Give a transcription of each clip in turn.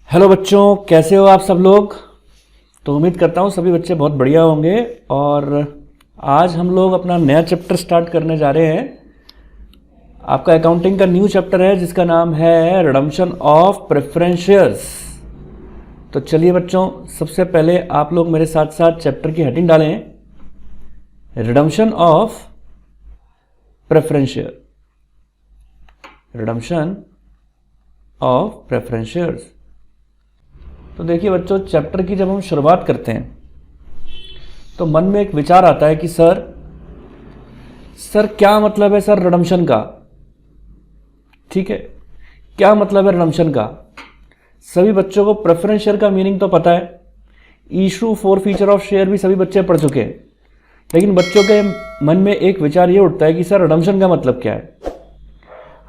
Hello बच्चों, कैसे हो आप सब लोग। तो उम्मीद करता हूँ सभी बच्चे बहुत बढ़िया होंगे। और आज हम लोग अपना नया चैप्टर स्टार्ट करने जा रहे हैं। आपका अकाउंटिंग का न्यू चैप्टर है जिसका नाम है रिडम्पशन ऑफ प्रेफरेंस शेयर्स। तो चलिए बच्चों, सबसे पहले आप लोग मेरे साथ साथ चैप्टर की हेडिंग डालें, redemption of preference share. Redemption of preference shares. तो देखिए बच्चों, चैप्टर की जब हम शुरुआत करते हैं तो मन में एक विचार आता है कि सर क्या मतलब है सर रिडम्पशन का। ठीक है, क्या मतलब है रिडम्पशन का। सभी बच्चों को प्रेफरेंस शेयर का मीनिंग तो पता है, issue for feature of share भी सभी बच्चे पढ़ चुके हैं, लेकिन बच्चों के मन में एक विचार ये उठता है कि सर रिडम्पशन का मतलब क्या है।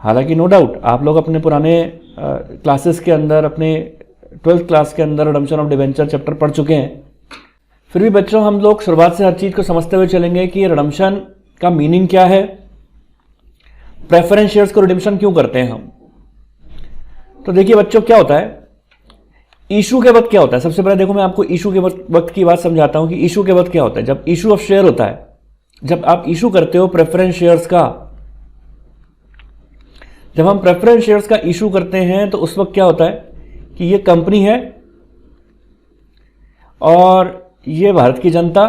हालांकि नो डाउट आप लोग अपने पुराने क्लासेस के अंदर, अपने 12th क्लास के अंदर रिडम्पशन ऑफ डिबेंचर चैप्टर पढ़ चुके हैं। फिर भी बच्चों हम लोग शुरुआत से हर चीज को समझते हुए चलेंगे कि रिडम्पशन का मीनिंग क्या है, प्रेफरेंस शेयर्स को रिडम्पशन क्यों करते हैं हम। तो देखिए बच्चों, क्या होता है इशू के वक्त क्या होता है। सबसे पहले देखो, मैं आपको इशू के वक्त की बात समझाता हूं कि इशू के वक्त क्या होता है। जब इशू ऑफ शेयर होता है, जब आप इशू करते हो प्रेफरेंस शेयर्स का, जब हम प्रेफरेंस शेयर्स का इशू करते हैं तो उस वक्त क्या होता है कि ये कंपनी है और ये भारत की जनता।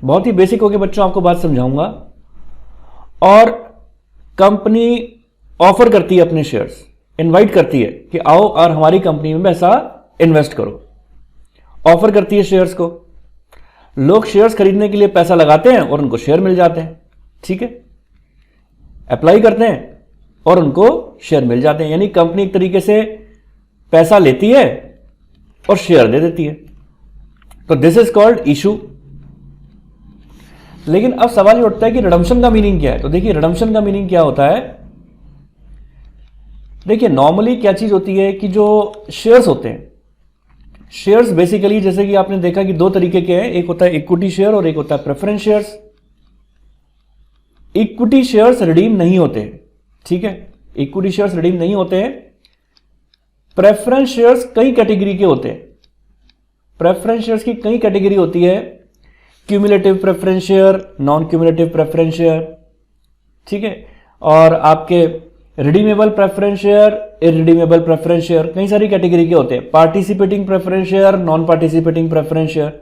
बहुत ही बेसिक होके बच्चों आपको बात समझाऊंगा। और कंपनी ऑफर करती है अपने शेयर्स, इनवाइट करती है कि आओ और हमारी कंपनी में पैसा इन्वेस्ट करो। ऑफर करती है शेयर्स को, लोग शेयर्स खरीदने के लिए पैसा लगाते हैं और उनको शेयर मिल जाते हैं। ठीक है, अप्लाई करते हैं और उनको शेयर मिल जाते हैं। यानी कंपनी एक तरीके से पैसा लेती है और शेयर दे देती है। तो दिस इज कॉल्ड इशू। लेकिन अब सवाल ये उठता है कि रिडम्पशन का मीनिंग क्या है। तो देखिए रिडम्पशन का मीनिंग क्या होता है। देखिए नॉर्मली क्या चीज होती है कि जो शेयर्स होते हैं, शेयर्स बेसिकली जैसे कि आपने देखा कि दो तरीके के हैं, एक होता है इक्विटी शेयर और एक होता है preference shares. Equity shares redeem नहीं होते हैं, ठीक है, इक्विटी शेयर्स रिडीम नहीं होते हैं। प्रेफरेंस शेयर्स कई कैटेगरी के होते हैं। प्रेफरेंस शेयर्स की कई कैटेगरी होती है, cumulative preference share, non cumulative preference share, ठीक है, और आपके redeemable preference share, irredeemable preference share, कई सारी कैटेगरी के होते हैं। Participating preference share, non participating preference share.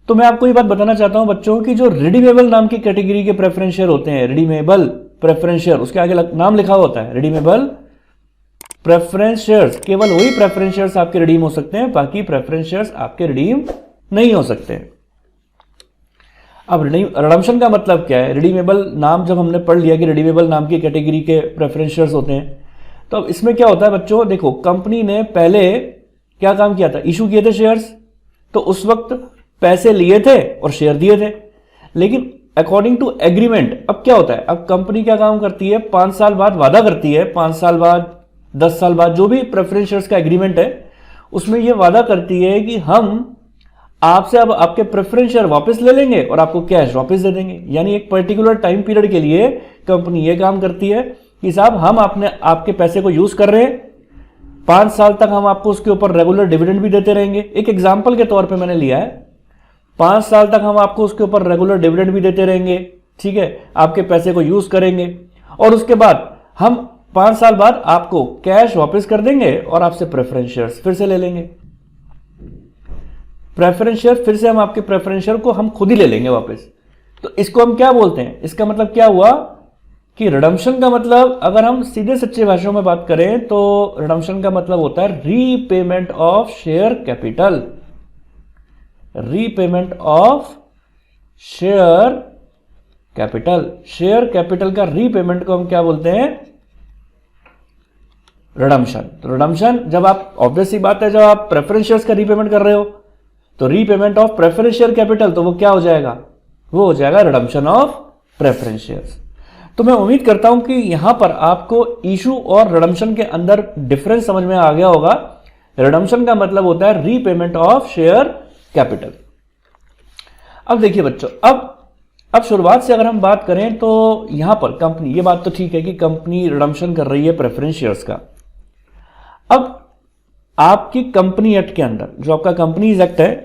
तो मैं आपको ये बात बताना चाहता हूं बच्चों कि जो रिडीमेबल नाम की कैटेगरी के प्रेफरेंस शेयर होते हैं, रिडीमेबल प्रेफरेंस शेयर, उसके आगे नाम लिखा होता है रिडीमेबल प्रेफरेंस शेयर्स। केवल वही प्रेफरेंस शेयर्स आपके रिडीम हो सकते हैं, बाकी प्रेफरेंस शेयर्स आपके रिडीम नहीं हो सकते। अब रिडम्पशन का मतलब क्या है। रिडीमेबल नाम जब हमने पढ़ लिया कि रिडीमेबल नाम की कैटेगरी के प्रेफरेंस शेयर्स होते हैं, तो अब इसमें क्या होता है बच्चों, देखो कंपनी ने पहले क्या काम किया था, इशू किए थे शेयर्स। तो उस वक्त पैसे लिए थे और शेयर दिए थे। लेकिन अकॉर्डिंग टू एग्रीमेंट अब क्या होता है, अब कंपनी क्या काम करती है, 5 साल बाद वादा करती है, 5 साल बाद, 10 साल बाद, जो भी प्रेफरेंस शेयर्स का एग्रीमेंट है उसमें यह वादा करती है कि हम आपसे अब आपके प्रेफरेंस शेयर वापस ले लेंगे और आपको कैश वापस दे देंगे। यानी एक पर्टिकुलर टाइम पीरियड के लिए कंपनी यह काम करती है कि साहब हम आपके पैसे को यूज कर रहे हैं, 5 साल तक हम आपको उसके ऊपर रेगुलर डिविडेंड भी देते रहेंगे। एक एग्जाम्पल के तौर पर मैंने लिया है, 5 साल तक हम आपको उसके ऊपर रेगुलर डिविडेंड भी देते रहेंगे, ठीक है, आपके पैसे को यूज करेंगे और उसके बाद हम 5 साल बाद आपको कैश वापस कर देंगे और आपसे प्रेफरेंस शेयर्स फिर से ले लेंगे। प्रेफरेंस शेयर फिर से हम आपके प्रेफरेंस शेयर को हम खुद ही ले लेंगे वापस। तो इसको हम क्या बोलते हैं, इसका मतलब क्या हुआ कि रिडम्पशन का मतलब, अगर हम सीधे सच्चे भाषाओं में बात करें तो रिडम्पशन का मतलब होता है repayment of share capital. Repayment of share capital. Share capital का रीपेमेंट को हम क्या बोलते हैं, रिडम्पशन। तो रिडम्पशन जब आप, ऑब्वियस सी बात है, जब आप प्रेफरेंस शेयर्स का रीपेमेंट कर रहे हो तो repayment of preference share capital, तो वो क्या हो जाएगा, वो हो जाएगा रिडम्पशन ऑफ प्रेफरेंस शेयर्स। तो मैं उम्मीद करता हूं कि यहां पर आपको इशू और रिडम्पशन के अंदर डिफरेंस समझ में आ गया होगा। रिडम्पशन का मतलब होता है रीपेमेंट ऑफ शेयर कैपिटल। अब देखिए बच्चों, अब शुरुआत से अगर हम बात करें तो यहां पर कंपनी, ये बात तो ठीक है कि कंपनी रिडम्पशन कर रही है प्रेफरेंस शेयर्स का। अब आपकी कंपनी एक्ट के अंदर जो आपका कंपनीज एक्ट है,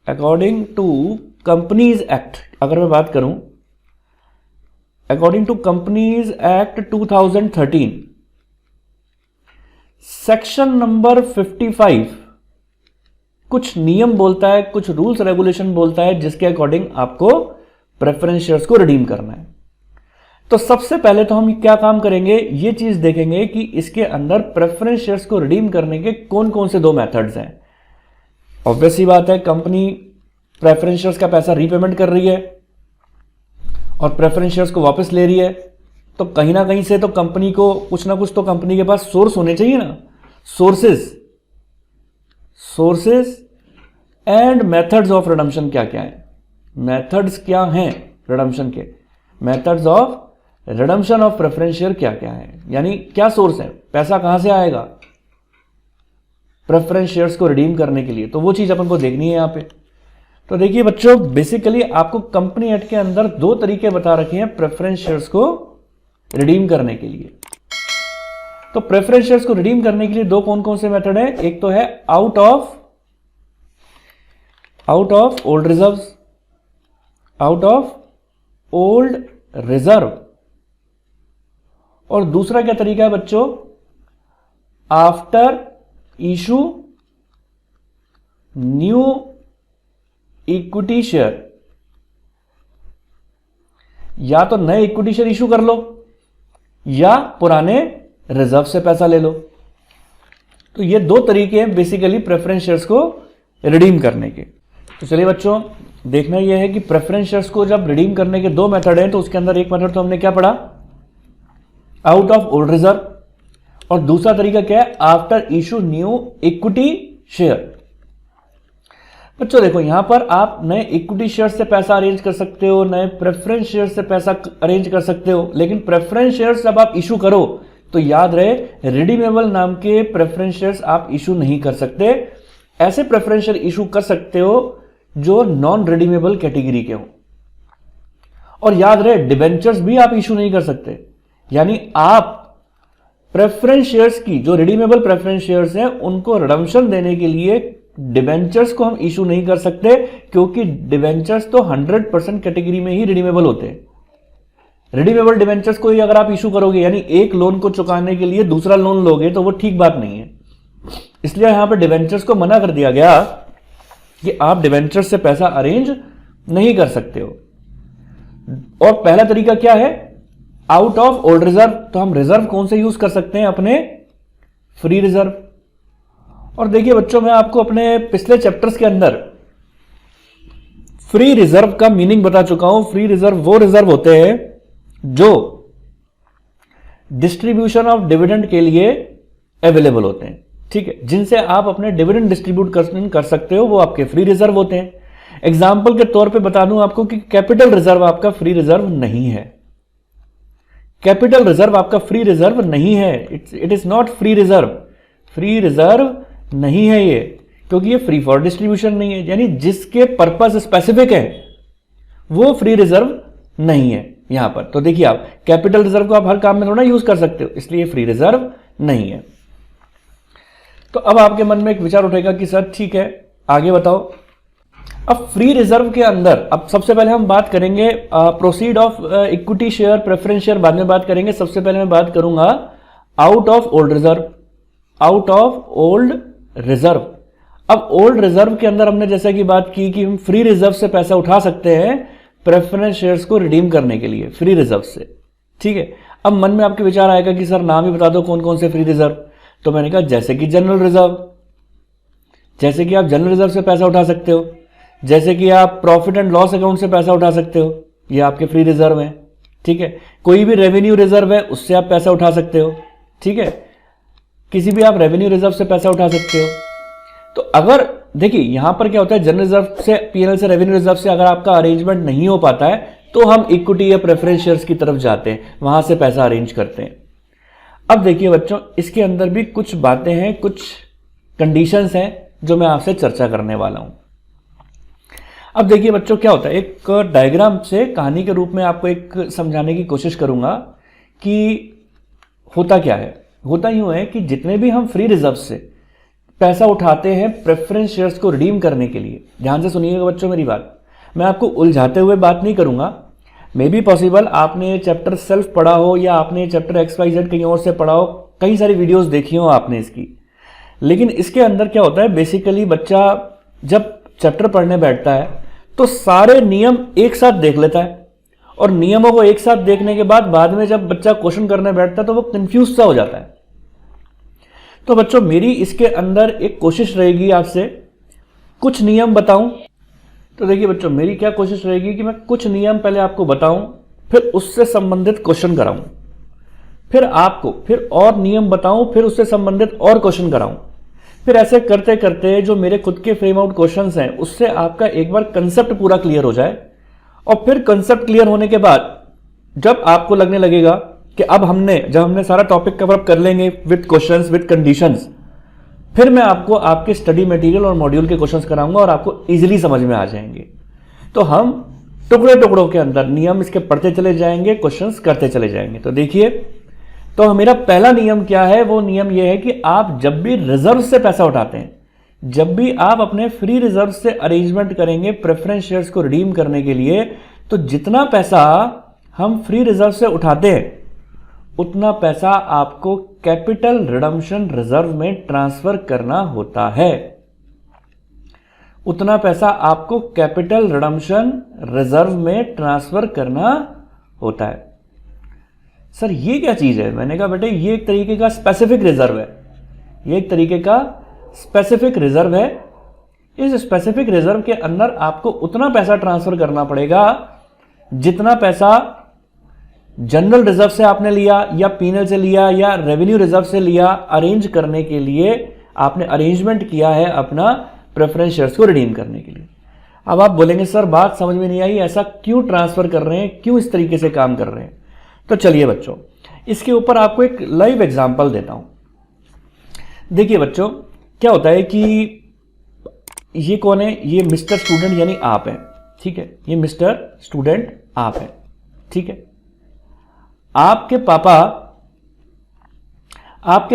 अकॉर्डिंग टू कंपनीज एक्ट अगर मैं बात करूं, according to companies act 2013 section number 55 कुछ नियम बोलता है, कुछ रूल्स रेगुलेशन बोलता है जिसके अकॉर्डिंग आपको प्रेफरेंस शेयर्स को रिडीम करना है। तो सबसे पहले तो हम क्या काम करेंगे, ये चीज देखेंगे कि इसके अंदर प्रेफरेंस शेयर्स को रिडीम करने के कौन कौन से दो मेथड्स हैं। ऑब्वियस सी बात है, कंपनी प्रेफरेंस शेयर्स का पैसा रीपेमेंट कर रही है और प्रेफरेंस शेयर्स को वापस ले रही है, तो कहीं ना कहीं से तो कंपनी को कुछ ना कुछ तो कंपनी के पास सोर्स होने चाहिए ना। Sources and methods of redemption क्या क्या है, मेथड्स क्या हैं रिडम्पशन के, methods of redemption of preference share क्या क्या है, यानी क्या सोर्स है, पैसा कहां से आएगा प्रेफरेंस शेयर्स को रिडीम करने के लिए, तो वो चीज अपन को देखनी है यहां पे। तो देखिए बच्चों, बेसिकली आपको कंपनी एक्ट के अंदर दो तरीके बता रखे हैं प्रेफरेंस शेयर्स को रिडीम करने के लिए। तो प्रेफरेंस शेयर्स को रिडीम करने के लिए दो कौन कौन से मेथड है, एक तो है आउट ऑफ ओल्ड रिजर्व, और दूसरा क्या तरीका है बच्चों, after issue new equity share, या तो नए इक्विटी शेयर इशू कर लो या पुराने रिजर्व से पैसा ले लो। तो ये दो तरीके हैं बेसिकली प्रेफरेंस शेयर्स को रिडीम करने के। तो चलिए बच्चों, देखना यह है कि प्रेफरेंस शेयर्स को जब रिडीम करने के दो मेथड हैं, तो उसके अंदर एक मेथड तो हमने क्या पढ़ा, आउट ऑफ ओल्ड रिजर्व, और दूसरा तरीका क्या है, after issue new equity share. बच्चों देखो, यहां पर आप नए इक्विटी शेयर से पैसा अरेंज कर सकते हो, नए प्रेफरेंस शेयर से पैसा अरेंज कर सकते हो, लेकिन प्रेफरेंस शेयर्स जब आप इशू करो तो याद रहे रिडीमेबल नाम के प्रेफरेंस शेयर्स आप इशू नहीं कर सकते। ऐसे प्रेफरेंस शेयर इशू कर सकते हो जो नॉन रिडीमेबल कैटेगरी के हो, और याद रहे डिबेंचर्स भी आप इशू नहीं कर सकते। यानी आप प्रेफरेंस शेयर्स की जो रिडीमेबल प्रेफरेंस शेयर्स हैं उनको रिडम्पशन देने के लिए डिबेंचर्स को हम इशू नहीं कर सकते, क्योंकि डिबेंचर्स तो 100% कैटेगरी में ही रिडीमेबल होते हैं। रिडीमेबल डिबेंचर्स को ही अगर आप इशू करोगे, यानी एक लोन को चुकाने के लिए दूसरा लोन लोगे, तो वो ठीक बात नहीं है। इसलिए यहां पर डिबेंचर्स को मना कर दिया गया कि आप डिबेंचर्स से पैसा अरेंज नहीं कर सकते हो। और पहला तरीका क्या है, आउट ऑफ ओल्ड रिजर्व। तो हम रिजर्व कौन से यूज कर सकते हैं, अपने फ्री रिजर्व। और देखिए बच्चों, मैं आपको अपने पिछले चैप्टर्स के अंदर फ्री रिजर्व का मीनिंग बता चुका हूं। फ्री रिजर्व वो रिजर्व होते हैं जो डिस्ट्रीब्यूशन ऑफ डिविडेंड के लिए अवेलेबल होते हैं, ठीक है, जिनसे आप अपने डिविडेंड डिस्ट्रीब्यूट कर सकते हो, वो आपके फ्री रिजर्व होते हैं। एग्जाम्पल के तौर पे बता दूं आपको कि कैपिटल रिजर्व आपका फ्री रिजर्व नहीं है। कैपिटल रिजर्व आपका फ्री रिजर्व नहीं है, it is not free reserve. Free reserve नहीं है ये, क्योंकि ये फ्री फॉर डिस्ट्रीब्यूशन नहीं है, यानी जिसके पर्पस स्पेसिफिक है वो फ्री रिजर्व नहीं है यहां पर। तो देखिए, आप कैपिटल रिजर्व को आप हर काम में थोड़ा यूज कर सकते हो, इसलिए फ्री रिजर्व नहीं है। तो अब आपके मन में एक विचार उठेगा कि सर ठीक है, आगे बताओ। अब फ्री रिजर्व के अंदर अब सबसे पहले हम बात करेंगे proceed of equity share, preference share बाद में बात करेंगे। सबसे पहले मैं बात करूंगा out of old reserve. Out of old reserve. अब ओल्ड रिजर्व के अंदर हमने जैसा कि बात की कि हम फ्री रिजर्व से पैसा उठा सकते हैं प्रेफरेंस शेयर्स को रिडीम करने के लिए फ्री रिजर्व से, ठीक है। अब मन में आपके विचार आएगा कि सर नाम ही बता दो कौन कौन से फ्री रिजर्व। तो मैंने कहा जैसे कि जनरल रिजर्व, जैसे कि आप जनरल रिजर्व से पैसा उठा सकते हो, जैसे कि आप प्रॉफिट एंड लॉस अकाउंट से पैसा उठा सकते हो, ये आपके फ्री रिजर्व हैं, ठीक है। कोई भी रेवेन्यू रिजर्व है उससे आप पैसा उठा सकते हो, ठीक है। किसी भी आप रेवेन्यू रिजर्व से पैसा उठा सकते हो। तो अगर देखिए यहां पर क्या होता है, जनरल रिजर्व से, पीएनएल से, रेवेन्यू रिजर्व से अगर आपका अरेंजमेंट नहीं हो पाता है तो हम इक्विटी या प्रेफरेंस शेयर्स की तरफ जाते हैं, वहां से पैसा अरेंज करते हैं। अब देखिए बच्चों, इसके अंदर भी कुछ बातें हैं, कुछ कंडीशंस हैं जो मैं आपसे चर्चा करने वाला हूं। अब देखिए बच्चों, क्या होता है, एक डायग्राम से कहानी के रूप में आपको एक समझाने की कोशिश करूंगा कि होता क्या है। होता यूं है कि जितने भी हम फ्री रिजर्व से पैसा उठाते हैं प्रेफरेंस शेयर्स को रिडीम करने के लिए, ध्यान से सुनिएगा बच्चों मेरी बात, मैं आपको उलझाते हुए बात नहीं करूंगा। मे बी पॉसिबल आपने ये चैप्टर सेल्फ पढ़ा हो या आपने ये चैप्टर XYZ कहीं और से पढ़ा हो, कई सारी वीडियोस देखी हो आपने इसकी, लेकिन इसके अंदर क्या होता है, बेसिकली बच्चा जब चैप्टर पढ़ने बैठता है तो सारे नियम एक साथ देख लेता है, और नियमों को एक साथ देखने के बाद में जब बच्चा क्वेश्चन करने बैठता है तो वो कंफ्यूज सा हो जाता है। तो बच्चों मेरी इसके अंदर एक कोशिश रहेगी आपसे कुछ नियम बताऊं। तो देखिए बच्चों मेरी क्या कोशिश रहेगी कि मैं कुछ नियम पहले आपको बताऊं, फिर उससे संबंधित क्वेश्चन कराऊं, फिर आपको फिर और नियम बताऊं, फिर उससे संबंधित और क्वेश्चन कराऊं, फिर ऐसे करते करते जो मेरे खुद के फ्रेम आउट क्वेश्चंस हैं उससे आपका एक बार कंसेप्ट पूरा क्लियर हो जाए, और फिर कंसेप्ट क्लियर होने के बाद जब आपको लगने लगेगा कि अब जब हमने सारा टॉपिक कवर अप कर लेंगे विद क्वेश्चंस विद कंडीशंस, फिर मैं आपको आपके स्टडी मटेरियल और मॉड्यूल के क्वेश्चंस कराऊंगा और आपको इजीली समझ में आ जाएंगे। तो हम टुकड़े टुकड़ों के अंदर नियम इसके पढ़ते चले जाएंगे, क्वेश्चंस करते चले जाएंगे। तो देखिए, तो मेरा पहला नियम क्या है, वो नियम यह है कि आप जब भी रिजर्व से पैसा उठाते हैं, जब भी आप अपने फ्री रिजर्व से अरेंजमेंट करेंगे प्रेफरेंस शेयर्स को रिडीम करने के लिए, तो जितना पैसा हम फ्री रिजर्व से उठाते हैं उतना पैसा आपको कैपिटल रिडम्पशन रिजर्व में ट्रांसफर करना होता है। उतना पैसा आपको कैपिटल रिडम्पशन रिजर्व में ट्रांसफर करना होता है। सर ये क्या चीज है? मैंने कहा बेटे ये एक तरीके का स्पेसिफिक रिजर्व है, ये एक तरीके का स्पेसिफिक रिजर्व है। इस स्पेसिफिक रिजर्व के अंदर आपको उतना पैसा ट्रांसफर करना पड़ेगा जितना पैसा जनरल रिजर्व से आपने लिया या पीनल से लिया या रेवेन्यू रिजर्व से लिया, अरेंज करने के लिए आपने अरेंजमेंट किया है अपना प्रेफरेंस शेयर्स को रिडीम करने के लिए। अब आप बोलेंगे सर बात समझ में नहीं आई, ऐसा क्यों ट्रांसफर कर रहे हैं, क्यों इस तरीके से काम कर रहे हैं? तो चलिए बच्चों इसके ऊपर आपको एक लाइव एग्जांपल देता हूं। देखिए बच्चों क्या होता है कि ये कौन है, ये मिस्टर स्टूडेंट यानी आप हैं, ठीक है, ये मिस्टर स्टूडेंट आप हैं, ठीक है। आपके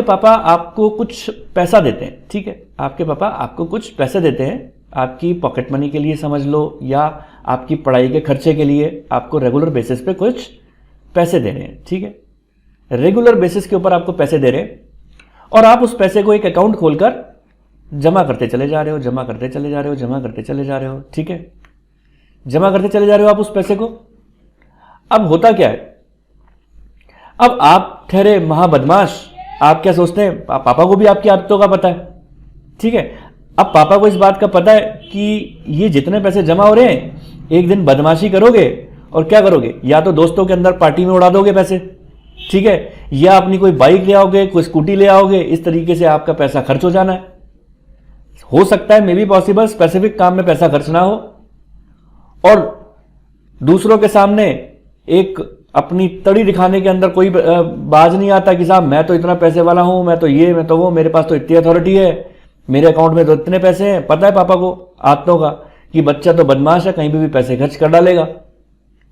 पापा आपको कुछ पैसा देते हैं, ठीक है, आपके पापा आपको कुछ पैसे देते हैं आपकी पॉकेट मनी के लिए समझ लो, या आपकी पढ़ाई के खर्चे के लिए आपको रेगुलर बेसिस पे कुछ पैसे दे रहे हैं, ठीक है, रेगुलर बेसिस के ऊपर आपको पैसे दे रहे हैं, और आप उस पैसे को एक अकाउंट खोलकर जमा करते चले जा रहे हो, जमा करते चले जा रहे हो, जमा करते चले जा रहे हो, ठीक है, जमा करते चले जा रहे हो आप उस पैसे को। अब होता क्या है, अब आप ठहरे महाबदमाश, आप क्या सोचते हैं, पापा को भी आपकी आदतों का पता है, ठीक है। अब पापा को इस बात का पता है कि ये जितने पैसे जमा हो रहे हैं एक दिन बदमाशी करोगे और क्या करोगे, या तो दोस्तों के अंदर पार्टी में उड़ा दोगे पैसे, ठीक है, या अपनी कोई बाइक ले आओगे, कोई स्कूटी ले आओगे, इस तरीके से आपका पैसा खर्च हो जाना है। हो सकता है मे बी पॉसिबल स्पेसिफिक काम में पैसा खर्च ना हो, और दूसरों के सामने एक अपनी तड़ी दिखाने के अंदर कोई बाज नहीं आता कि साहब मैं तो इतना पैसे वाला हूं, मैं तो ये, मैं तो वो, मेरे पास तो इतनी अथॉरिटी है, मेरे अकाउंट में तो इतने पैसे हैं। पता है पापा को आदतों का कि बच्चा तो बदमाश है, कहीं भी पैसे खर्च कर डालेगा,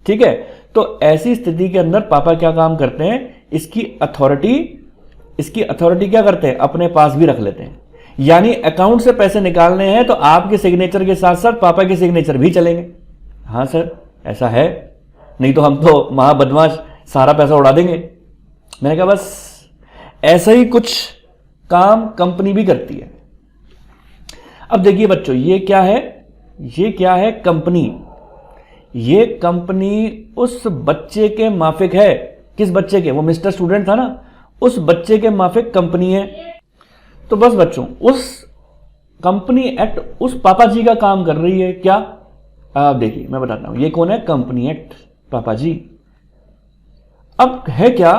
ठीक है। तो ऐसी स्थिति के अंदर पापा क्या काम करते हैं, इसकी अथॉरिटी क्या करते हैं, अपने पास भी रख लेते हैं। यानी अकाउंट से पैसे निकालने हैं तो आपके सिग्नेचर के साथ साथ पापा के सिग्नेचर भी चलेंगे। हाँ सर ऐसा है, नहीं तो हम तो महाबदमाश सारा पैसा उड़ा देंगे। मैंने कहा बस ऐसा ही कुछ काम कंपनी भी करती है। अब देखिए बच्चों ये क्या है, ये क्या है, कंपनी। ये कंपनी उस बच्चे के माफिक है। किस बच्चे के? वो मिस्टर स्टूडेंट था ना, उस बच्चे के माफिक कंपनी है। तो बस बच्चों उस कंपनी एक्ट उस पापा जी का काम कर रही है। क्या? आप देखिए मैं बताता हूं, ये कौन है, कंपनी एक्ट, पापा जी। अब है क्या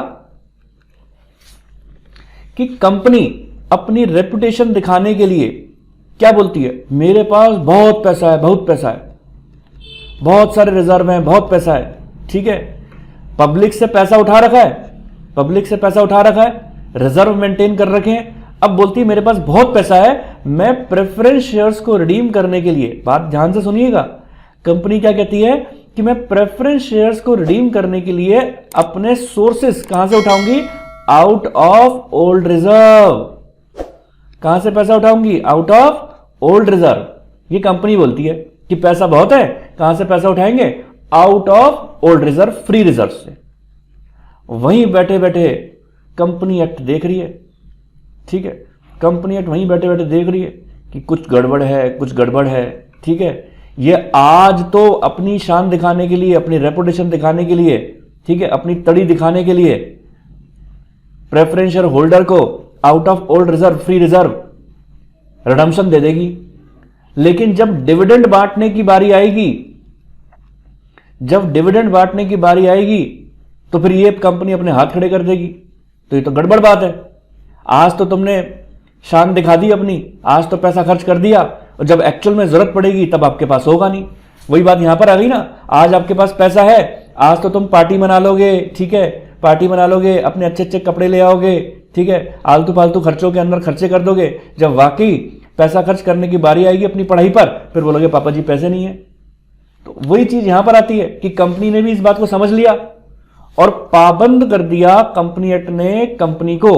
कि कंपनी अपनी रेपुटेशन दिखाने के लिए क्या बोलती है, मेरे पास बहुत पैसा है, बहुत पैसा है, बहुत सारे रिजर्व हैं, बहुत पैसा है, ठीक है। पब्लिक से पैसा उठा रखा है, पब्लिक से पैसा उठा रखा है, रिजर्व मेंटेन कर रखे हैं। अब बोलती है मेरे पास बहुत पैसा है, मैं प्रेफरेंस शेयर्स को रिडीम करने के लिए, बात ध्यान से सुनिएगा, कंपनी क्या कहती है कि मैं प्रेफरेंस शेयर्स को रिडीम करने के लिए अपने सोर्सेस कहां से उठाऊंगी, आउट ऑफ ओल्ड रिजर्व। कहां से पैसा उठाऊंगी? Out of old reserve. ये कंपनी बोलती है कि पैसा बहुत है, कहां से पैसा उठाएंगे? Out of old reserve, free reserve से। वहीं बैठे बैठे कंपनी एक्ट देख रही है, ठीक है, कंपनी एक्ट वहीं बैठे बैठे देख रही है कि कुछ गड़बड़ है, कुछ गड़बड़ है, ठीक है। ये आज तो अपनी शान दिखाने के लिए, अपनी रेपुटेशन दिखाने के लिए, ठीक है, अपनी तड़ी दिखाने के लिए प्रेफरेंस शेयर होल्डर को out of old reserve, free reserve redemption दे देगी। लेकिन जब डिविडेंड बांटने की बारी आएगी, जब डिविडेंड बांटने की बारी आएगी तो फिर ये कंपनी अपने हाथ खड़े कर देगी। तो ये तो गड़बड़ बात है। आज तो तुमने शान दिखा दी अपनी, आज तो पैसा खर्च कर दिया, और जब एक्चुअल में जरूरत पड़ेगी तब आपके पास होगा नहीं। वही बात यहां पर आ गई ना, आज आपके पास पैसा है, आज तो तुम पार्टी मना लोगे, ठीक है, पार्टी मना लोगे, अपने अच्छे अच्छे कपड़े ले आओगे, ठीक है, आलतू फालतू खर्चों के अंदर खर्चे कर दोगे। जब वाकई पैसा खर्च करने की बारी आएगी अपनी पढ़ाई पर, फिर बोलोगे पापा जी पैसे नहीं है। तो वही चीज यहां पर आती है कि कंपनी ने भी इस बात को समझ लिया और पाबंद कर दिया कंपनी एक्ट ने कंपनी को।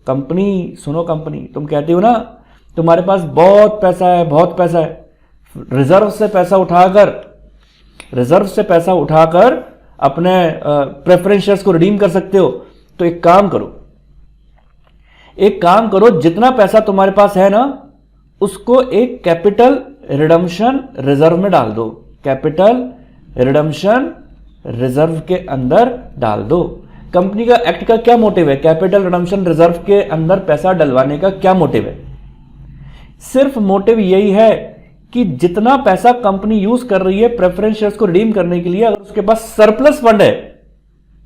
कंपनी सुनो, कंपनी तुम कहते हो ना तुम्हारे पास बहुत पैसा है, बहुत पैसा है, रिजर्व से पैसा उठाकर, रिजर्व से पैसा उठाकर अपने प्रेफरेंस शेयर्स को रिडीम कर सकते हो। तो एक काम करो, एक काम करो, जितना पैसा तुम्हारे पास है ना उसको एक कैपिटल रिडम्पशन रिजर्व में डाल दो, कैपिटल रिडम्पशन रिजर्व के अंदर डाल दो। कंपनी का एक्ट का क्या मोटिव है? कैपिटल रिडम्पशन रिजर्व के अंदर पैसा डलवाने का क्या मोटिव है? सिर्फ मोटिव यही है कि जितना पैसा कंपनी यूज कर रही है प्रेफरेंस शेयर्स को रिडीम करने के लिए, अगर उसके पास सरप्लस फंड है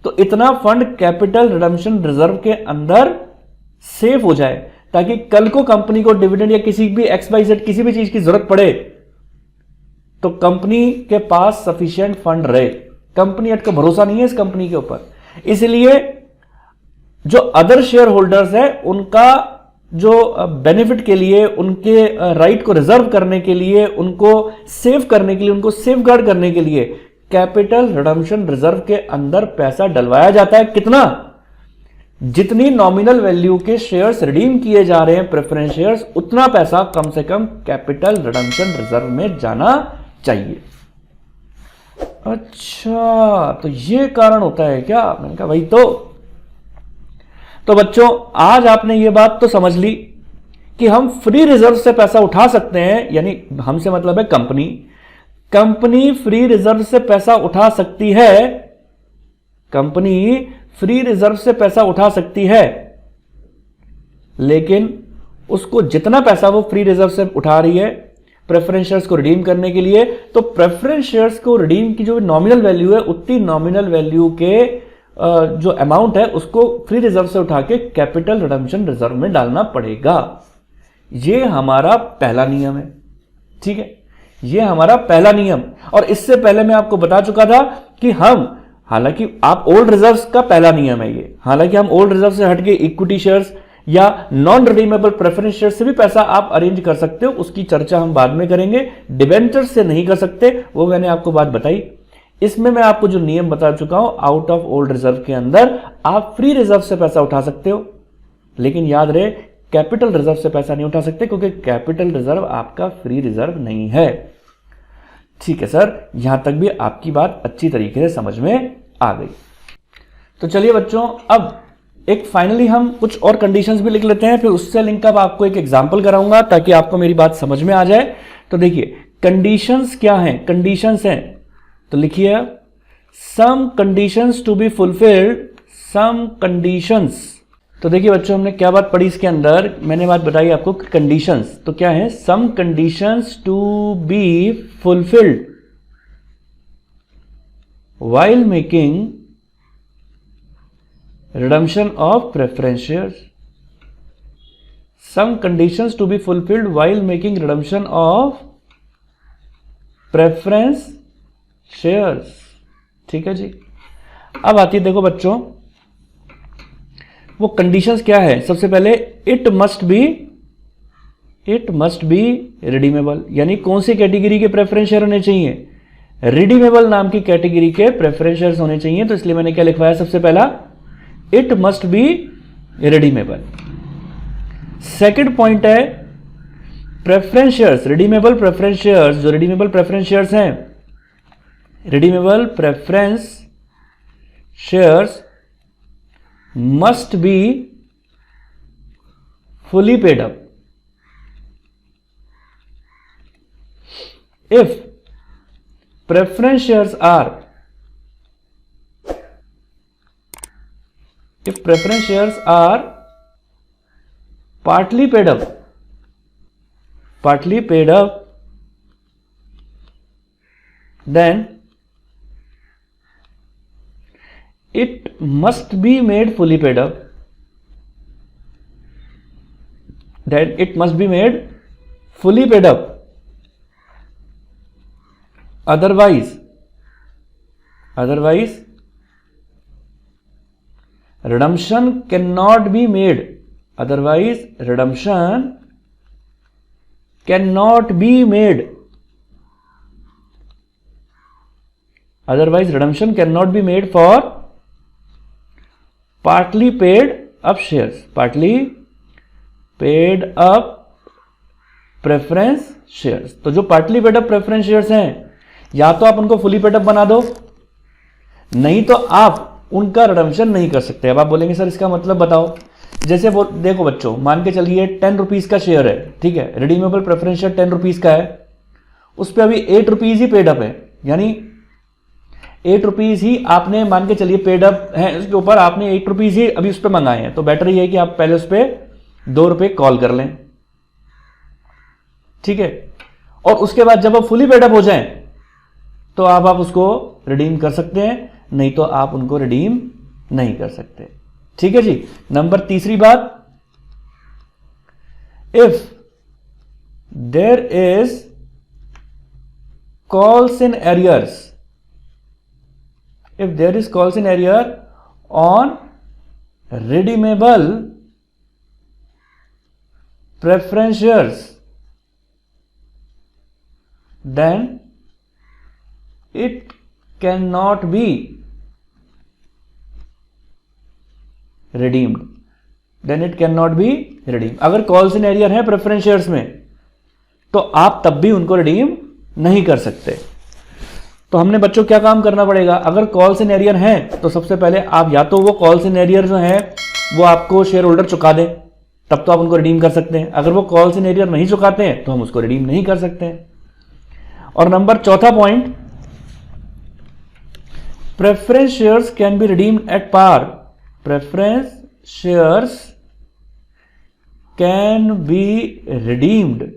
तो इतना फंड कैपिटल रिडम्पशन रिजर्व के अंदर सेव हो जाए, ताकि कल को कंपनी को डिविडेंड या किसी भी XYZ किसी भी चीज की जरूरत पड़े तो कंपनी के पास सफिशिएंट फंड रहे। कंपनी एक्ट का भरोसा नहीं है इस कंपनी के ऊपर, इसलिए जो अदर शेयर होल्डर्स है उनका जो बेनिफिट के लिए, उनके राइट को रिजर्व करने के लिए, उनको सेव करने के लिए, उनको सेफगार्ड करने के लिए कैपिटल रिडम्पशन रिजर्व के अंदर पैसा डलवाया जाता है। कितना? जितनी नॉमिनल वैल्यू के शेयर्स रिडीम किए जा रहे हैं प्रेफरेंस शेयर्स, उतना पैसा कम से कम कैपिटल रिडम्पशन रिजर्व में जाना चाहिए। अच्छा, तो ये कारण होता है क्या? मैंने कहा भाई तो बच्चों आज आपने ये बात तो समझ ली कि हम फ्री रिजर्व से पैसा उठा सकते हैं, यानी हमसे मतलब है कंपनी। कंपनी फ्री रिजर्व से पैसा उठा सकती है, कंपनी फ्री रिजर्व से पैसा उठा सकती है, लेकिन उसको जितना पैसा वो फ्री रिजर्व से उठा रही है प्रेफरेंस शेयर्स को रिडीम करने के लिए, तो प्रेफरेंस शेयर्स को रिडीम की जो नॉमिनल वैल्यू है उतनी नॉमिनल वैल्यू के जो अमाउंट है उसको फ्री रिजर्व से उठा के कैपिटल रिडम्पशन रिजर्व में डालना पड़ेगा। ये हमारा पहला नियम है, ठीक है, ये हमारा पहला नियम। और इससे पहले मैं आपको बता चुका था कि हम, हालांकि आप ओल्ड रिजर्व्स का पहला नियम है ये, हालांकि हम ओल्ड रिजर्व से हटके इक्विटी शेयर्स या नॉन रिडीमेबल प्रेफरेंस शेयर से भी पैसा आप अरेंज कर सकते हो, उसकी चर्चा हम बाद में करेंगे। डिबेंचर से नहीं कर सकते, वो मैंने आपको बात बताई। इसमें मैं आपको जो नियम बता चुका हूं, आउट ऑफ ओल्ड रिजर्व के अंदर आप फ्री रिजर्व से पैसा उठा सकते हो, लेकिन याद रहे कैपिटल रिजर्व से पैसा नहीं उठा सकते, क्योंकि कैपिटल रिजर्व आपका फ्री रिजर्व नहीं है। ठीक है सर, यहां तक भी आपकी बात अच्छी तरीके से समझ में आ गई। तो चलिए बच्चों, अब एक फाइनली हम कुछ और कंडीशंस भी लिख लेते हैं, फिर उससे लिंक अप आपको एक एग्जांपल कराऊंगा ताकि आपको मेरी बात समझ में आ जाए। तो देखिए कंडीशंस क्या हैं, कंडीशंस हैं तो लिखिए some conditions to be fulfilled, some conditions. तो देखिए बच्चों, हमने क्या बात पढ़ी इसके अंदर, मैंने बात बताई आपको कंडीशंस, तो क्या है, some conditions to be fulfilled while making redemption of preference shares, some conditions to be fulfilled while making redemption of preference shares। ठीक है जी। अब आती है, देखो बच्चों वो कंडीशंस क्या है। सबसे पहले इट मस्ट बी रिडीमेबल, यानी कौन सी कैटेगरी के प्रेफरेंस शेयर होने चाहिए, रिडीमेबल नाम की कैटेगरी के प्रेफरेंस शेयर्स होने चाहिए। तो इसलिए मैंने क्या लिखवाया, सबसे पहला it must be redeemable. Second point है preference shares, redeemable preference shares. जो रिडीमेबल प्रेफरेंस शेयर्स हैं, redeemable preference shares must be fully paid up. If preference shares are partly paid up, then it must be made fully paid up. Then it must be made fully paid up. Otherwise redemption cannot be made. Otherwise redemption cannot be made. Otherwise redemption cannot be made for partly paid up shares. Partly paid up preference shares. तो जो partly paid up preference shares हैं, या तो आप उनको fully paid up बना दो, नहीं तो आप उनका रिडम्पशन नहीं कर सकते। अब आप बोलेंगे सर इसका मतलब बताओ। जैसे वो देखो बच्चों, मान के चलिए 10 रुपीज का शेयर है, ठीक है, रिडीमेबल प्रेफरेंस शेयर 10 रुपीज का है, उस पर अभी 8 रुपीज ही पेड अप है, यानी 8 रुपीज ही आपने मान के चलिए पेड अप है, उसके ऊपर आपने 8 रुपीज ही अभी उस पर मंगाए हैं। तो बेटर ये है कि आप पहले उस पर 2 रुपए कॉल कर लें, ठीक है, और उसके बाद जब आप फुली पेड अप हो जाएं तो आप उसको रिडीम कर सकते हैं, नहीं तो आप उनको रिडीम नहीं कर सकते। ठीक है जी। नंबर तीसरी बात, if there is calls in arrears, if there is calls in arrear on redeemable preference shares, then it cannot be redeemed. Then it cannot be redeemed. अगर calls in arrear है preference shares में, तो आप तब भी उनको redeem नहीं कर सकते। तो हमने बच्चों क्या काम करना पड़ेगा, अगर कॉल्स इन एरियर हैं तो सबसे पहले आप या तो वो कॉल्स इन एरियर जो हैं वो आपको शेयर होल्डर चुका दें, तब तो आप उनको रिडीम कर सकते हैं। अगर वो कॉल्स इन एरियर नहीं चुकाते हैं तो हम उसको रिडीम नहीं कर सकते हैं। और नंबर चौथा point, preference shares can be redeemed at par. Preference shares can be redeemed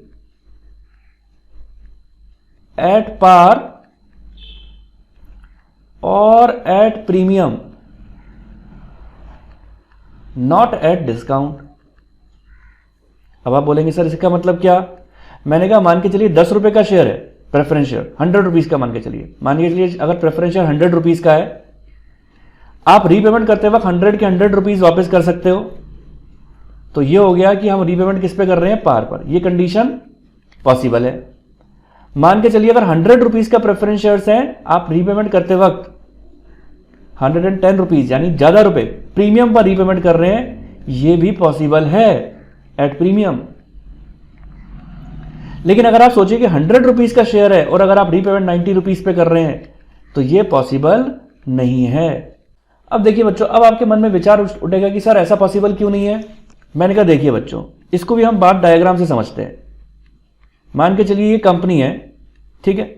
at par और at premium, not at discount. अब आप बोलेंगे सर इसका मतलब क्या, मैंने कहा मान के चलिए 10 रुपए का शेयर है प्रेफरेंस शेयर, 100 रुपीज का मान के चलिए अगर प्रेफरेंस शेयर 100 रुपीज का है, आप रीपेमेंट करते वक्त 100 के 100 रुपीज वापस कर सकते हो। तो ये हो गया कि हम रीपेमेंट किस पे कर रहे हैं, पार पर। ये कंडीशन पॉसिबल है। मान के चलिए अगर 100 रुपीज का प्रेफरेंस शेयर्स है, आप रीपेमेंट करते वक्त 110 रुपीज यानी ज्यादा रुपए प्रीमियम पर रीपेमेंट कर रहे हैं, ये भी पॉसिबल है एट प्रीमियम। लेकिन अगर आप सोचिए कि 100 रुपीज का शेयर है और अगर आप रीपेमेंट 90 रुपीज पे कर रहे हैं, तो ये पॉसिबल नहीं है। अब देखिए बच्चों, अब आपके मन में विचार उठेगा कि सर ऐसा पॉसिबल क्यों नहीं है। मैंने कहा देखिए बच्चों, इसको भी हम बात डायग्राम से समझते हैं। मान के चलिए ये कंपनी है, ठीक है,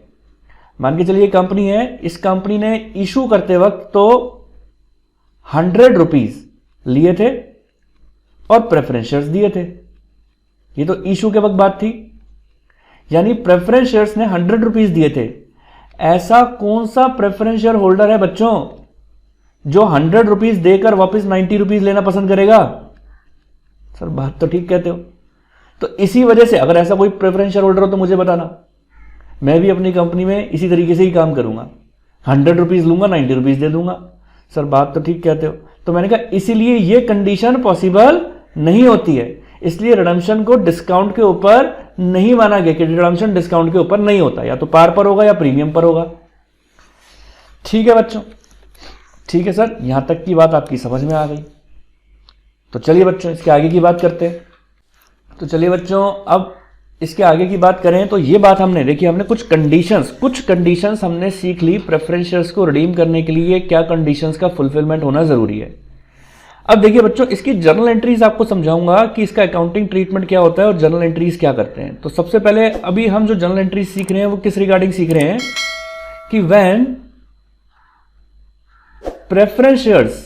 मान के चलिए कंपनी है, इस कंपनी ने इशू करते वक्त तो 100 रुपीज लिए थे और प्रेफरेंस शेयर्स दिए थे। ये तो इशू के वक्त बात थी, यानी प्रेफरेंस शेयर्स ने 100 रुपीज दिए थे। ऐसा कौन सा प्रेफरेंस शेयर होल्डर है बच्चों जो 100 रुपीज देकर वापस 90 रुपीज लेना पसंद करेगा। सर बात तो ठीक कहते हो। तो इसी वजह से अगर ऐसा कोई प्रेफरेंस शेयर होल्डर हो तो मुझे बताना, मैं भी अपनी कंपनी में इसी तरीके से ही काम करूंगा, 100 रुपीज लूंगा, 90 रुपीज दे दूंगा। सर बात तो ठीक कहते हो। तो मैंने कहा इसीलिए ये कंडीशन पॉसिबल नहीं होती है, इसलिए रिडम्पशन को डिस्काउंट के ऊपर नहीं माना गया कि रिडम्पशन डिस्काउंट के ऊपर नहीं होता, या तो पार पर होगा या प्रीमियम पर होगा। ठीक है बच्चों, ठीक है सर, यहां तक की बात आपकी समझ में आ गई। तो चलिए बच्चों इसके आगे की बात करते हैं। तो चलिए बच्चों अब इसके आगे की बात करें तो ये बात हमने देखी, हमने कुछ कंडीशंस हमने सीख ली प्रेफरेंस शेयर्स को रिडीम करने के लिए क्या कंडीशंस का फुलफिलमेंट होना जरूरी है। अब देखिए बच्चों इसकी जर्नल एंट्रीज आपको समझाऊंगा कि इसका अकाउंटिंग ट्रीटमेंट क्या होता है और जर्नल एंट्रीज क्या करते हैं। तो सबसे पहले अभी हम जो जर्नल एंट्रीज सीख रहे हैं वो किस रिगार्डिंग सीख रहे हैं कि when preference shares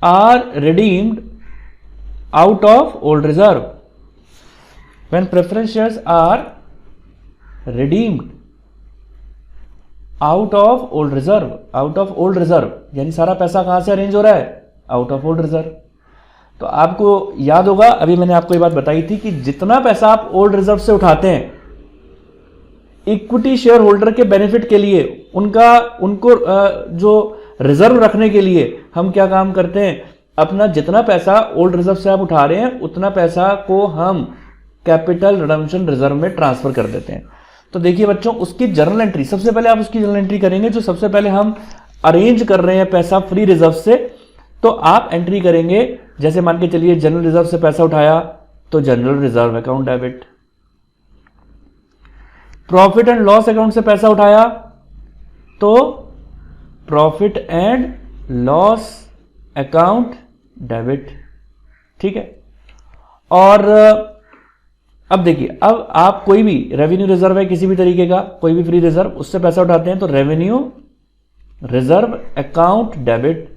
are redeemed out of old reserve, when preference shares are redeemed out of old reserve यानी सारा पैसा कहां से अरेंज हो रहा है, आउट ऑफ ओल्ड रिजर्व। तो आपको याद होगा अभी मैंने आपको ये बात बताई थी कि जितना पैसा आप ओल्ड रिजर्व से उठाते हैं इक्विटी शेयर होल्डर के बेनिफिट के लिए, उनको जो रिजर्व रखने के लिए हम क्या काम करते हैं, अपना जितना पैसा ओल्ड रिजर्व से आप उठा रहे हैं उतना पैसा को हम कैपिटल रिडम्पशन रिजर्व में ट्रांसफर कर देते हैं। तो देखिए बच्चों उसकी जर्नल एंट्री, सबसे पहले आप उसकी जर्नल एंट्री करेंगे जो सबसे पहले हम अरेंज कर रहे हैं पैसा फ्री रिजर्व से, तो आप एंट्री करेंगे जैसे मान के चलिए जनरल रिजर्व से पैसा उठाया तो general reserve account debit, profit and loss account से पैसा उठाया तो profit and loss account debit, ठीक है। और अब देखिए अब आप कोई भी रेवेन्यू रिजर्व है किसी भी तरीके का, कोई भी फ्री रिजर्व, उससे पैसा उठाते हैं तो रेवेन्यू रिजर्व अकाउंट डेबिट,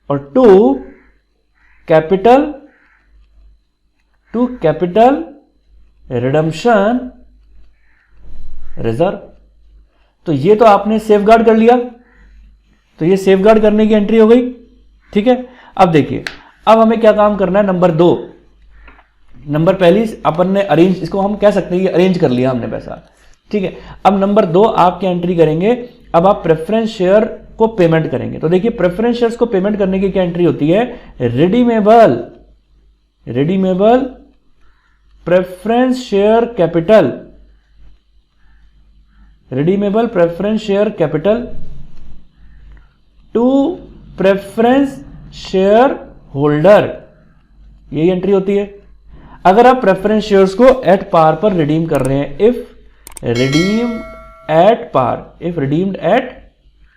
और टू कैपिटल रिडम्पशन रिजर्व। तो ये तो आपने सेफगार्ड कर लिया, तो ये सेफगार्ड करने की एंट्री हो गई, ठीक है। अब देखिए अब हमें क्या काम करना है, नंबर 2, नंबर पहली अपन ने अरेंज, इसको हम कह सकते हैं ये अरेंज कर लिया हमने पैसा, ठीक है। अब नंबर 2 आप क्या एंट्री करेंगे, अब आप प्रेफरेंस शेयर को पेमेंट करेंगे। तो देखिए प्रेफरेंस शेयर्स को पेमेंट करने की क्या एंट्री होती है, redeemable preference share capital, redeemable preference share capital to preference share holder, यही एंट्री होती है। अगर आप प्रेफरेंस शेयर्स को एट पार पर रिडीम कर रहे हैं, इफ रिडीम्ड एट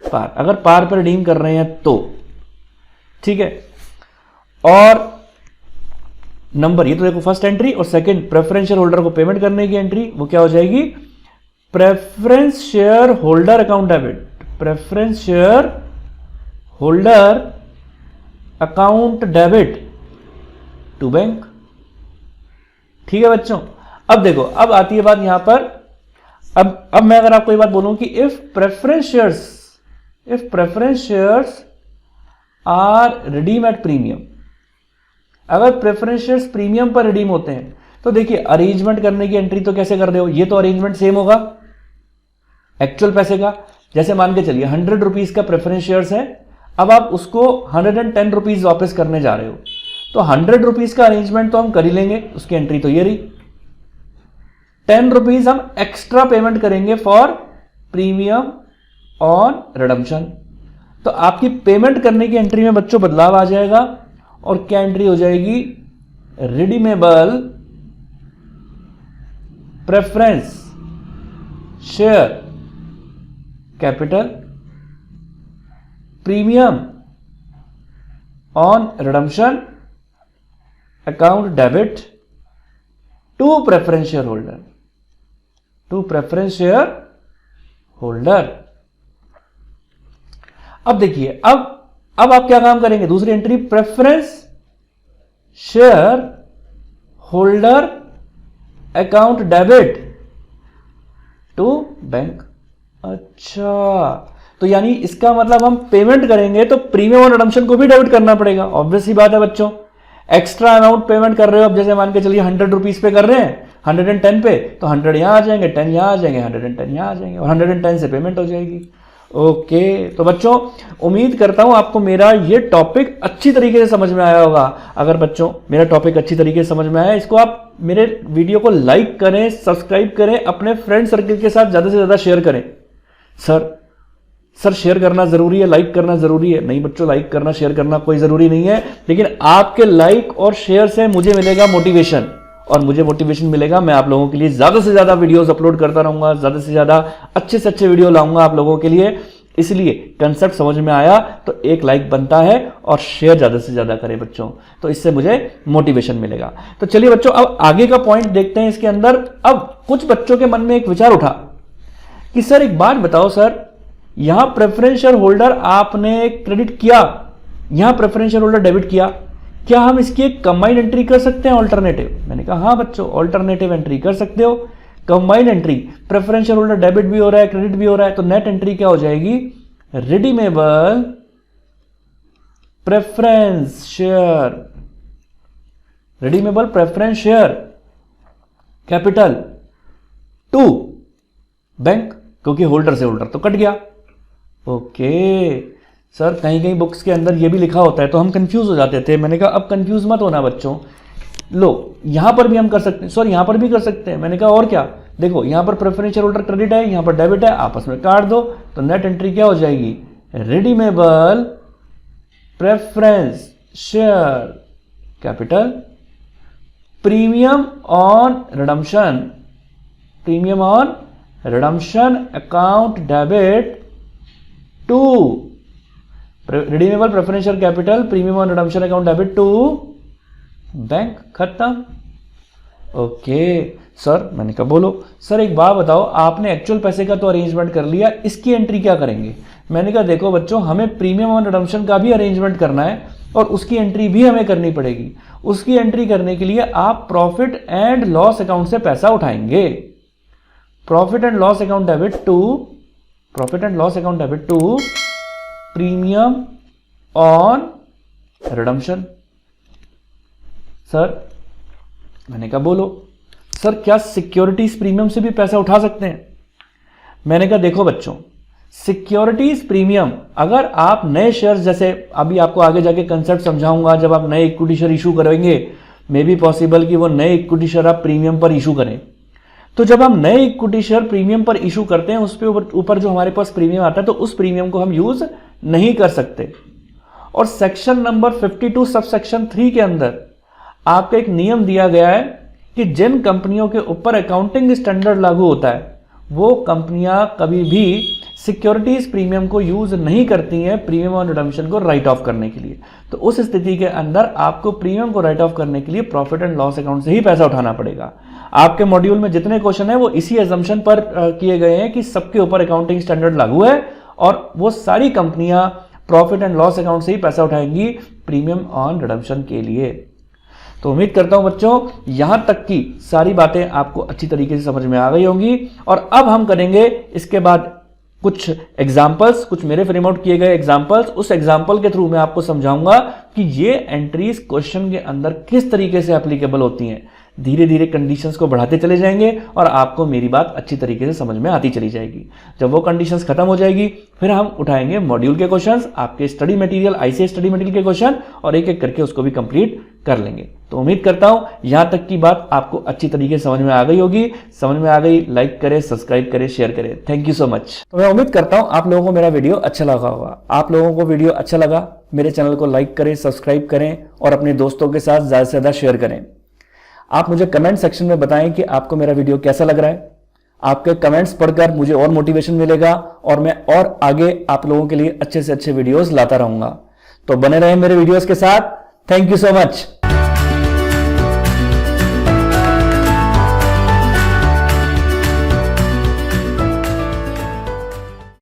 पार, अगर पार पर रिडीम कर रहे हैं तो, ठीक है। और नंबर, ये तो देखो फर्स्ट एंट्री, और सेकंड प्रेफरेंस शेयर होल्डर को पेमेंट करने की एंट्री वो क्या हो जाएगी, preference share holder account debit, preference share holder account debit to bank, ठीक है बच्चों। अब देखो अब आती है बात यहां पर, अब मैं अगर आपको ये बात बोलूं कि if preference shares are redeem at premium, अगर प्रेफरेंस शेयर्स प्रीमियम पर रिडीम होते हैं तो देखिए अरेंजमेंट करने की एंट्री तो कैसे कर दो, ये तो अरेंजमेंट सेम होगा एक्चुअल पैसे का। जैसे मान के चलिए 100 रुपीज का प्रेफरेंस शेयर्स है, अब आप उसको 110 रुपीज वापस करने जा रहे हो, तो 100 रुपीज का अरेंजमेंट तो हम कर ही लेंगे, उसकी एंट्री तो ये रही। 10 रुपीज हम एक्स्ट्रा पेमेंट करेंगे फॉर प्रीमियम ऑन रिडम्पशन, तो आपकी पेमेंट करने की एंट्री में बच्चों बदलाव आ जाएगा, और क्या एंट्री हो जाएगी, redeemable preference share capital premium on redemption account debit to preference share holder, अब देखिए अब आप क्या काम करेंगे, दूसरी entry preference share holder account debit to bank. अच्छा, तो यानी इसका मतलब हम पेमेंट करेंगे तो प्रीमियम और रिडम्पशन को भी डेबिट करना पड़ेगा, ऑब्वियस ही बात है बच्चों। एक्स्ट्रा अमाउंट पेमेंट कर रहे हो, अब जैसे मान के चलिए 100 रुपीज पे कर रहे हैं 110 पे, तो 100 यहां आ जाएंगे, 10 यहां आ जाएंगे, 110 यहां आ जाएंगे, और 110 से पेमेंट हो जाएगी। ओके, तो बच्चों उम्मीद करता हूं आपको मेरा ये टॉपिक अच्छी तरीके से समझ में आया होगा। अगर बच्चों मेरा टॉपिक अच्छी तरीके से समझ में आया, इसको आप मेरे वीडियो को लाइक करें, सब्सक्राइब करें, अपने फ्रेंड सर्कल के साथ ज्यादा से ज्यादा शेयर करें। सर सर शेयर करना जरूरी है, लाइक करना जरूरी है। नहीं बच्चों, लाइक करना शेयर करना कोई जरूरी नहीं है, लेकिन आपके लाइक और शेयर से मुझे मिलेगा मोटिवेशन, और मुझे मोटिवेशन मिलेगा, मैं आप लोगों के लिए ज्यादा से ज्यादा वीडियोस अपलोड करता रहूंगा, ज्यादा से ज्यादा अच्छे से अच्छे वीडियो लाऊंगा आप लोगों के लिए। इसलिए कंसेप्ट समझ में आया तो एक लाइक बनता है और शेयर ज्यादा से ज्यादा करें बच्चों, तो इससे मुझे मोटिवेशन मिलेगा। तो चलिए बच्चों, अब आगे का पॉइंट देखते हैं इसके अंदर। अब कुछ बच्चों के मन में एक विचार उठा कि सर एक बात बताओ सर, यहां प्रेफरेंस शेयर होल्डर आपने क्रेडिट किया, यहां प्रेफरेंस शेयर होल्डर डेबिट किया, क्या हम इसकी एक कंबाइंड एंट्री कर सकते हैं ऑल्टरनेटिव? मैंने कहा हाँ बच्चों, ऑल्टरनेटिव एंट्री कर सकते हो, combined entry. Preference share holder debit भी हो रहा है, क्रेडिट भी हो रहा है, तो नेट एंट्री क्या हो जाएगी? Redeemable preference share, redeemable preference share capital to bank, क्योंकि होल्डर से होल्डर तो कट गया। ओके सर, कहीं कहीं बुक्स के अंदर ये भी लिखा होता है तो हम कंफ्यूज हो जाते थे। मैंने कहा अब कंफ्यूज मत होना बच्चों, लो यहां पर भी हम कर सकते हैं, सर यहां पर भी कर सकते हैं। मैंने कहा और क्या, देखो यहां पर प्रेफरेंस शेयर होल्डर क्रेडिट है, यहां पर डेबिट है, आपस में काट दो, तो नेट एंट्री क्या हो जाएगी? Redeemable preference share capital premium on redemption, premium on redemption account debit to redeemable preference share capital premium on redemption account debit to bank. खत्म। ओके सर, मैंने कहा बोलो। सर एक बात बताओ, आपने एक्चुअल पैसे का तो अरेंजमेंट कर लिया, इसकी एंट्री क्या करेंगे? मैंने कहा देखो बच्चों, हमें प्रीमियम ऑन रिडम्पशन का भी अरेंजमेंट करना है और उसकी एंट्री भी हमें करनी पड़ेगी। उसकी एंट्री करने के लिए आप प्रॉफिट एंड लॉस अकाउंट से पैसा उठाएंगे। Profit and loss account debit to, profit and loss account debit to premium on redemption. Sir मैंने कहा बोलो। सर क्या सिक्योरिटीज प्रीमियम से भी पैसा उठा सकते हैं? मैंने कहा देखो बच्चों, सिक्योरिटीज प्रीमियम अगर आप नए शेयर्स, जैसे अभी आपको आगे जाके कंसेप्ट समझाऊंगा, जब आप नए इक्विटी शेयर इशू करेंगे, मे बी पॉसिबल कि वो नए इक्विटी शेयर आप प्रीमियम पर इशू करें। तो जब हम नए इक्विटी शेयर प्रीमियम पर इशू करते हैं, उस पे ऊपर जो हमारे पास प्रीमियम आता है, तो उस प्रीमियम को हम यूज नहीं कर सकते। और सेक्शन नंबर 52 सब सेक्शन 3 के अंदर आपको एक नियम दिया गया है कि जिन कंपनियों के ऊपर अकाउंटिंग स्टैंडर्ड लागू होता है, वो कंपनियां कभी भी सिक्योरिटीज प्रीमियम को यूज नहीं करती हैं प्रीमियम ऑन रिडम्पशन को राइट ऑफ करने के लिए। तो उस स्थिति के अंदर आपको प्रीमियम को राइट ऑफ करने के लिए प्रॉफिट एंड लॉस अकाउंट से ही पैसा उठाना पड़ेगा। आपके मॉड्यूल में जितने क्वेश्चन है वो इसी एजम्पशन पर किए गए हैं कि सबके ऊपर अकाउंटिंग स्टैंडर्ड लागू है और वो सारी कंपनियां प्रॉफिट एंड लॉस अकाउंट से ही पैसा उठाएंगी प्रीमियम ऑन रिडम्पशन के लिए। तो उम्मीद करता हूं बच्चों, यहां तक की सारी बातें आपको अच्छी तरीके से समझ में आ गई होंगी। और अब हम करेंगे इसके बाद कुछ एग्जाम्पल्स, कुछ मेरे फ्रेम आउट किए गए एग्जाम्पल्स। उस एग्जाम्पल के थ्रू मैं आपको समझाऊंगा कि ये एंट्रीज क्वेश्चन के अंदर किस तरीके से एप्लीकेबल होती हैं। धीरे धीरे कंडीशंस को बढ़ाते चले जाएंगे और आपको मेरी बात अच्छी तरीके से समझ में आती चली जाएगी। जब वो कंडीशंस खत्म हो जाएगी, फिर हम उठाएंगे मॉड्यूल के क्वेश्चंस, आपके study material, ICS study material के क्वेश्चन, और एक एक करके उसको भी कंप्लीट कर लेंगे। तो उम्मीद करता हूं यहां तक की बात आपको अच्छी तरीके से समझ में आ गई होगी। समझ में आ गई, लाइक करें, सब्सक्राइब करें, शेयर करें। Thank you so much. तो मैं उम्मीद करता हूं आप लोगों को मेरा वीडियो अच्छा लगा होगा। आप लोगों को वीडियो अच्छा लगा, मेरे चैनल को लाइक करें, सब्सक्राइब करें और अपने दोस्तों के साथ ज्यादा से ज्यादा शेयर करें। आप मुझे कमेंट सेक्शन में बताएं कि आपको मेरा वीडियो कैसा लग रहा है। आपके कमेंट्स पढ़कर मुझे और मोटिवेशन मिलेगा और मैं और आगे आप लोगों के लिए अच्छे से अच्छे वीडियोस लाता रहूंगा। तो बने रहें मेरे वीडियोस के साथ। Thank you so much.